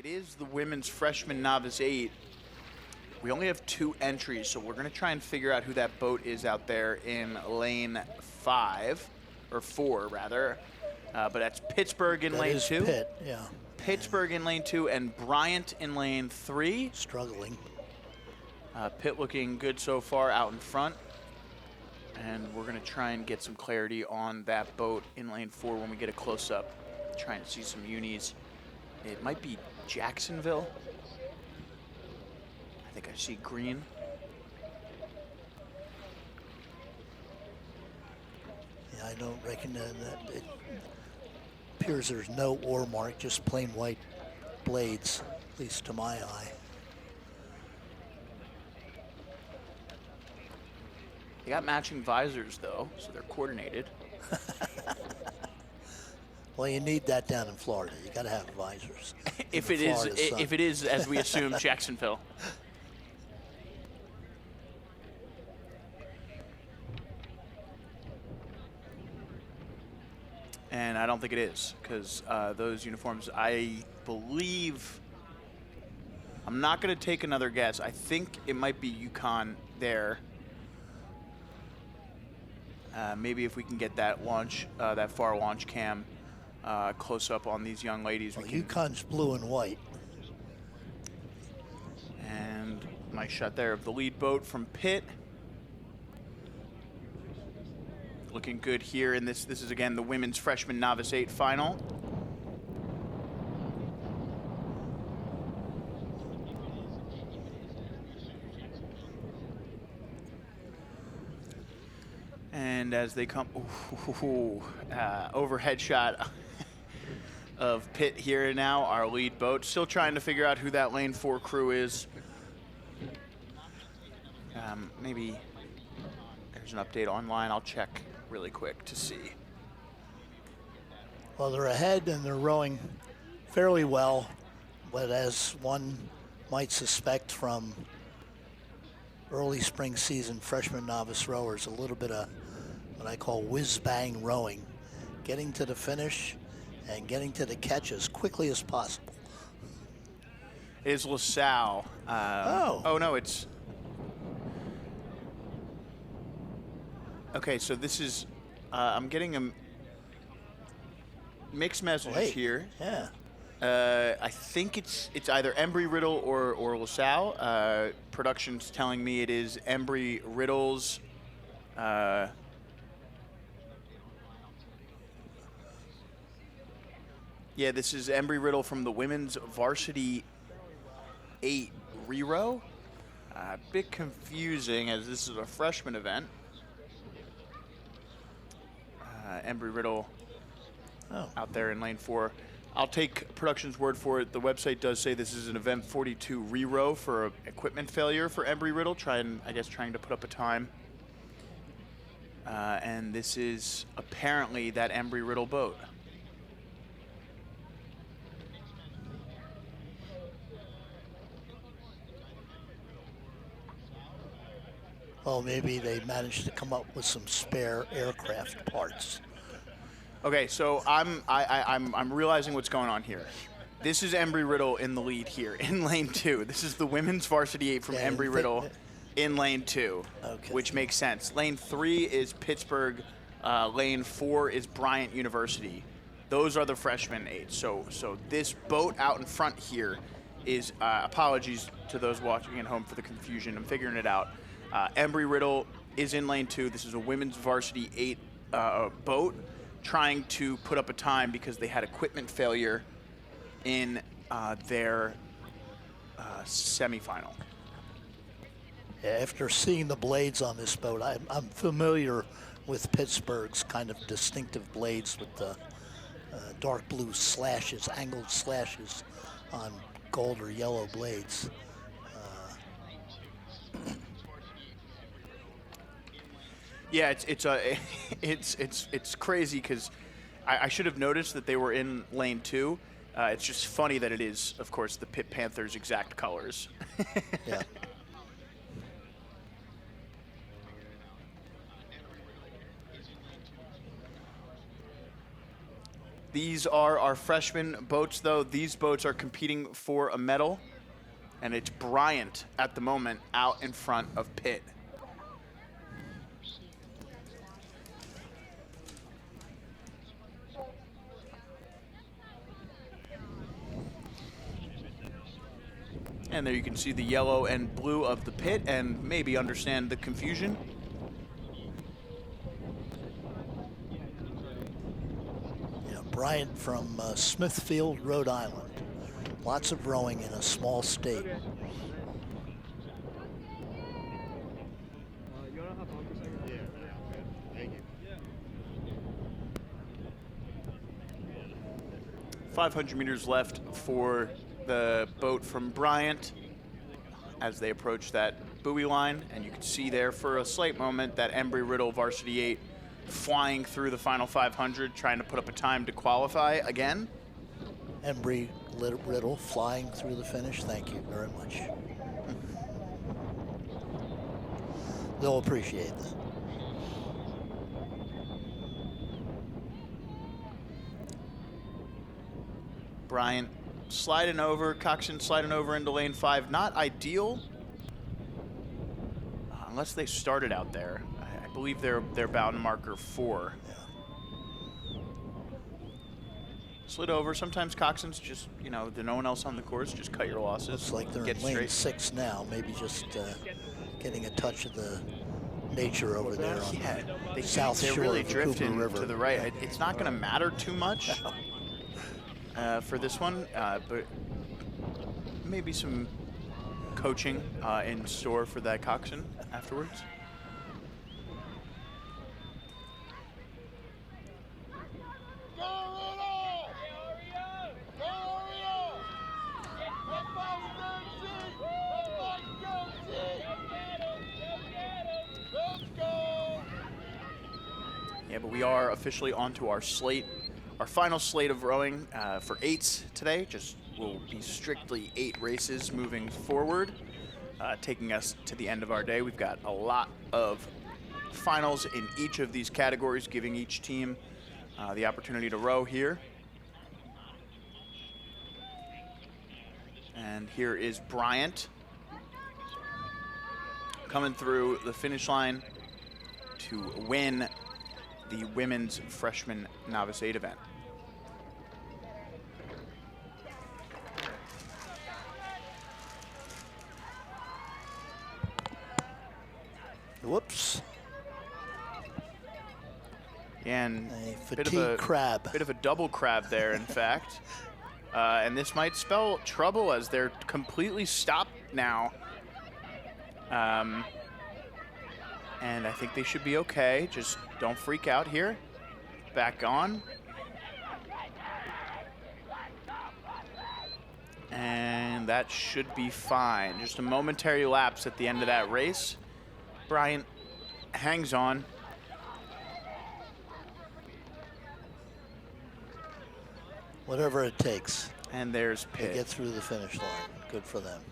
It is the women's freshman novice 8. We only have 2 entries, so we're going to try and figure out who that boat is out there in lane 5, or 4 rather. But that's Pittsburgh in lane 2. Pitt, yeah. Pittsburgh in lane 2 and Bryant in lane 3. Struggling. Pitt looking good so far out in front. And we're going to try and get some clarity on that boat in lane 4 when we get a close-up. Trying to see some unis. It might be Jacksonville. I think I see green. Yeah, I don't reckon that it appears there's no oar mark, just plain white blades, at least to my eye. They got matching visors though, so they're coordinated. Well, you need that down in Florida. You got to have visors. if it is, as we assume, Jacksonville. And I don't think it is, because those uniforms, I believe, I'm not going to take another guess. I think it might be UConn there. Maybe if we can get that launch, that far launch cam close up on these young ladies. Well, UConn's blue and white. And nice shot there of the lead boat from Pitt. Looking good here in this. This is again the women's freshman novice 8 final. And as they come, overhead shot of Pitt here now, our lead boat. Still trying to figure out who that lane 4 crew is. Maybe there's an update online. I'll check really quick to see. Well, they're ahead and they're rowing fairly well, but as one might suspect from early spring season freshman novice rowers, a little bit of what I call whiz-bang rowing, getting to the finish and getting to the catch as quickly as possible. It is LaSalle. Oh, no, it's... Okay, so this is, I'm getting a mixed messages here. Yeah. I think it's either Embry-Riddle or LaSalle. Production's telling me it is Embry-Riddle's. Yeah, this is Embry-Riddle from the women's varsity 8 re-row. A bit confusing as this is a freshman event. Embry-Riddle out there in lane 4. I'll take production's word for it. The website does say this is an event 42 re-row for a equipment failure for Embry-Riddle, trying to put up a time. And this is apparently that Embry-Riddle boat. Well, maybe they managed to come up with some spare aircraft parts. Okay, so I'm realizing what's going on here. This is Embry-Riddle in the lead here in lane 2. This is the women's varsity 8 from Embry-Riddle in lane 2, which makes sense. Lane 3 is Pittsburgh. Lane 4 is Bryant University. Those are the freshman 8. So this boat out in front here is, apologies to those watching at home for the confusion. I'm figuring it out. Embry-Riddle is in lane 2. This is a women's varsity 8 boat trying to put up a time because they had equipment failure in their semifinal. Yeah, after seeing the blades on this boat, I'm familiar with Pittsburgh's kind of distinctive blades with the dark blue slashes, angled slashes on gold or yellow blades. Yeah, it's crazy because I should have noticed that they were in lane 2. It's just funny that it is, of course, the Pitt Panthers' exact colors. Yeah. These are our freshman boats, though. These boats are competing for a medal, and it's Bryant at the moment out in front of Pitt. And there you can see the yellow and blue of the Pitt and maybe understand the confusion. Yeah, Bryant from Smithfield, Rhode Island. Lots of rowing in a small state. Yeah. 500 meters left for the boat from Bryant as they approach that buoy line, and you can see there for a slight moment that Embry-Riddle Varsity 8 flying through the final 500, trying to put up a time to qualify again. Embry-Riddle flying through the finish. Thank you very much. They'll appreciate that. Bryant sliding over, Coxon sliding over into lane 5. Not ideal, unless they started out there. I believe they're bound marker 4. Yeah. Slid over. Sometimes Coxon's just, you know, there's no one else on the course, just cut your losses. Looks like they're in lane 6 now. Maybe just getting a touch of the nature over there on the south shore really of the drifting Cooper River. to the right. It's not going to matter too much for this one, but maybe some coaching in store for that Coxon afterwards. Yeah, but we are officially onto our slate, our final slate of rowing for 8s today. Just will be strictly 8 races moving forward, taking us to the end of our day. We've got a lot of finals in each of these categories, giving each team the opportunity to row here. And here is Bryant coming through the finish line to win the women's freshman novice 8 event. Whoops. And a fatigue crab. Bit of a double crab there, in fact. And this might spell trouble as they're completely stopped now. And I think they should be okay. Just don't freak out here. Back on. And that should be fine. Just a momentary lapse at the end of that race. Bryant hangs on. Whatever it takes. And there's Pitt. To get through the finish line. Good for them.